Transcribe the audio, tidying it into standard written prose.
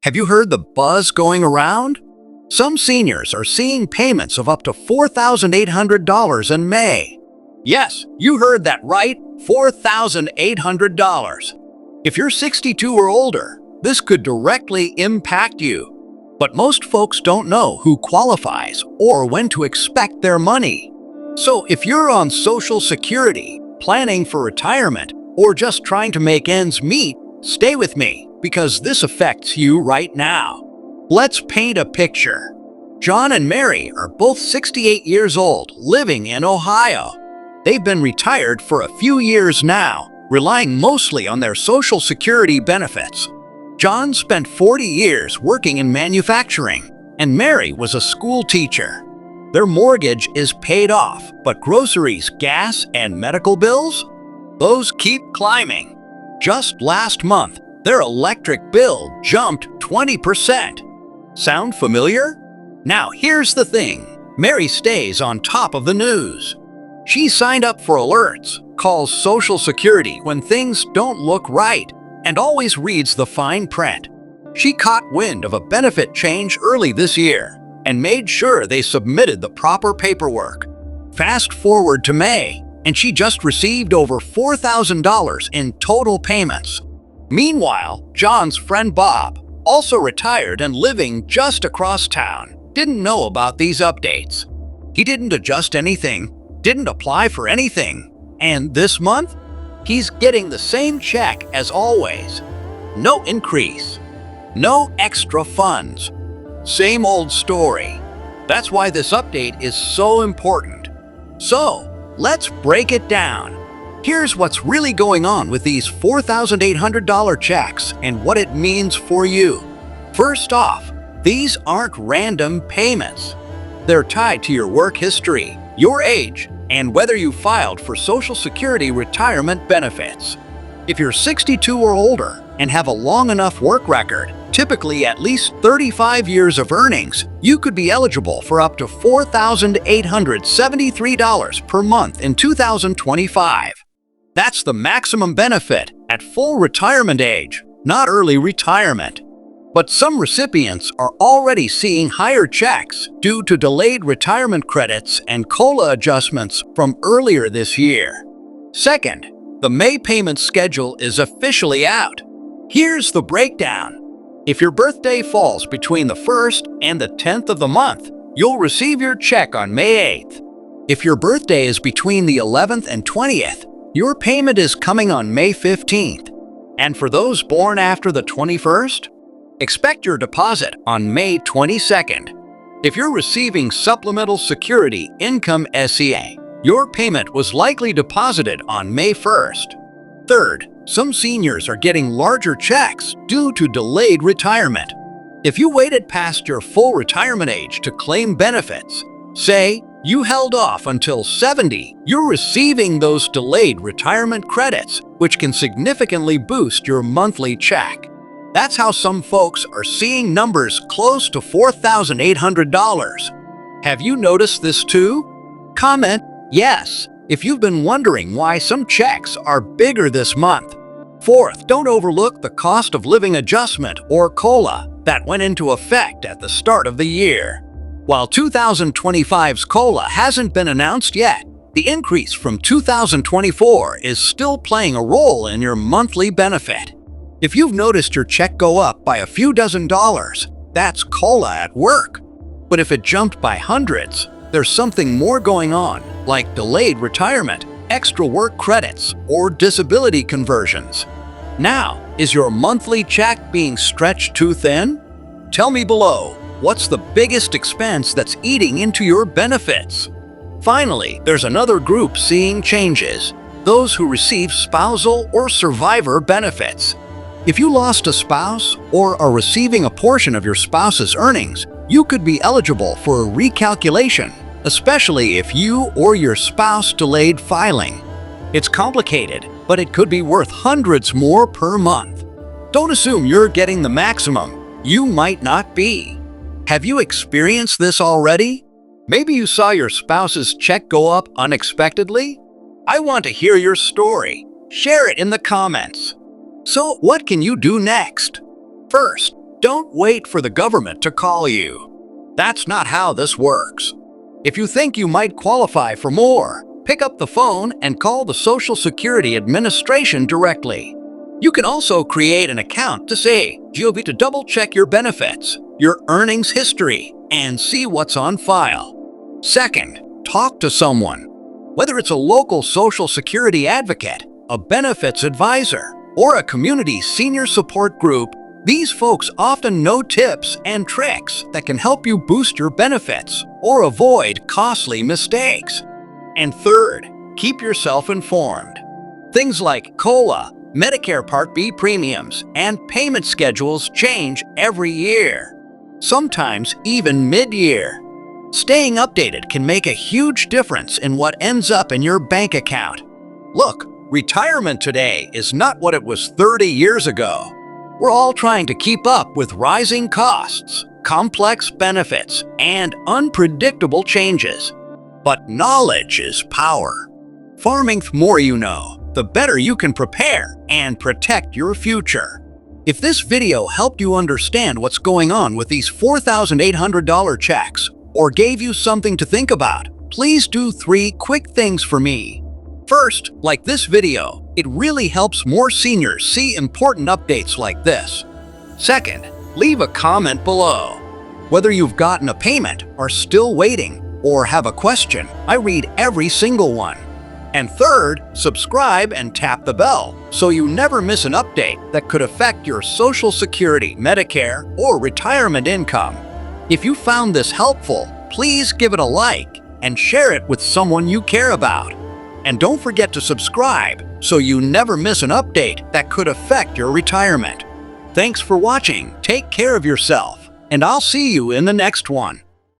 Have you heard the buzz going around? Some seniors are seeing payments of up to $4,800 in May. Yes, you heard that right, $4,800. If you're 62 or older, this could directly impact you. But most folks don't know who qualifies or when to expect their money. So if you're on Social Security, planning for retirement, or just trying to make ends meet, stay with me because this affects you right now. Let's paint a picture. John and Mary are both 68 years old, living in Ohio. They've been retired for a few years now, relying mostly on their Social Security benefits. John spent 40 years working in manufacturing, and Mary was a school teacher. Their mortgage is paid off, but groceries, gas, and medical bills? Those keep climbing. Just last month, their electric bill jumped 20%. Sound familiar? Now here's the thing. Mary stays on top of the news. She signed up for alerts, calls Social Security when things don't look right, and always reads the fine print. She caught wind of a benefit change early this year and made sure they submitted the proper paperwork. Fast forward to May, and she just received over $4,000 in total payments. Meanwhile, John's friend Bob, also retired and living just across town, didn't know about these updates. He didn't adjust anything, didn't apply for anything, and this month, he's getting the same check as always. No increase, no extra funds. Same old story. That's why this update is so important. So, let's break it down. Here's what's really going on with these $4,800 checks and what it means for you. First off, these aren't random payments. They're tied to your work history, your age, and whether you filed for Social Security retirement benefits. If you're 62 or older and have a long enough work record, typically at least 35 years of earnings, you could be eligible for up to $4,873 per month in 2025. That's the maximum benefit at full retirement age, not early retirement. But some recipients are already seeing higher checks due to delayed retirement credits and COLA adjustments from earlier this year. Second, the May payment schedule is officially out. Here's the breakdown. If your birthday falls between the 1st and the 10th of the month, you'll receive your check on May 8th. If your birthday is between the 11th and 20th, your payment is coming on May 15th. And for those born after the 21st, expect your deposit on May 22nd. If you're receiving Supplemental Security Income SEA, your payment was likely deposited on May 1st. Third, some seniors are getting larger checks due to delayed retirement. If you waited past your full retirement age to claim benefits, say you held off until 70, you're receiving those delayed retirement credits, which can significantly boost your monthly check. That's how some folks are seeing numbers close to $4,800. Have you noticed this too? Comment yes if you've been wondering why some checks are bigger this month. Fourth, don't overlook the cost of living adjustment or COLA that went into effect at the start of the year. While 2025's COLA hasn't been announced yet, the increase from 2024 is still playing a role in your monthly benefit. If you've noticed your check go up by a few dozen dollars, that's COLA at work. But if it jumped by hundreds, there's something more going on, like delayed retirement, extra work credits, or disability conversions. Now, is your monthly check being stretched too thin? Tell me below, what's the biggest expense that's eating into your benefits? Finally, there's another group seeing changes, those who receive spousal or survivor benefits. If you lost a spouse or are receiving a portion of your spouse's earnings, you could be eligible for a recalculation, especially if you or your spouse delayed filing. It's complicated, but it could be worth hundreds more per month. Don't assume you're getting the maximum. You might not be. Have you experienced this already? Maybe you saw your spouse's check go up unexpectedly? I want to hear your story. Share it in the comments. So what can you do next? First, Don't wait for the government to call you. That's not how this works. If you think you might qualify for more, pick up the phone and call the Social Security Administration directly. You can also create an account to say GOV to double-check your benefits, your earnings history, and see what's on file. Second, talk to someone. Whether it's a local Social Security advocate, a benefits advisor, or a community senior support group, these folks often know tips and tricks that can help you boost your benefits or avoid costly mistakes. And third, keep yourself informed. Things like COLA, Medicare Part B premiums, and payment schedules change every year, sometimes even mid-year. Staying updated can make a huge difference in what ends up in your bank account. Look, retirement today is not what it was 30 years ago. We're all trying to keep up with rising costs, complex benefits, and unpredictable changes. But knowledge is power. Farming, the more you know, the better you can prepare and protect your future. If this video helped you understand what's going on with these $4,800 checks, or gave you something to think about, please do 3 quick things for me. First, like this video. It really helps more seniors see important updates like this. Second, leave a comment below. Whether you've gotten a payment, are still waiting, or have a question, I read every single one. And third, subscribe and tap the bell so you never miss an update that could affect your Social Security, Medicare, or retirement income. If you found this helpful, please give it a like and share it with someone you care about. And don't forget to subscribe so you never miss an update that could affect your retirement. Thanks for watching, take care of yourself, and I'll see you in the next one.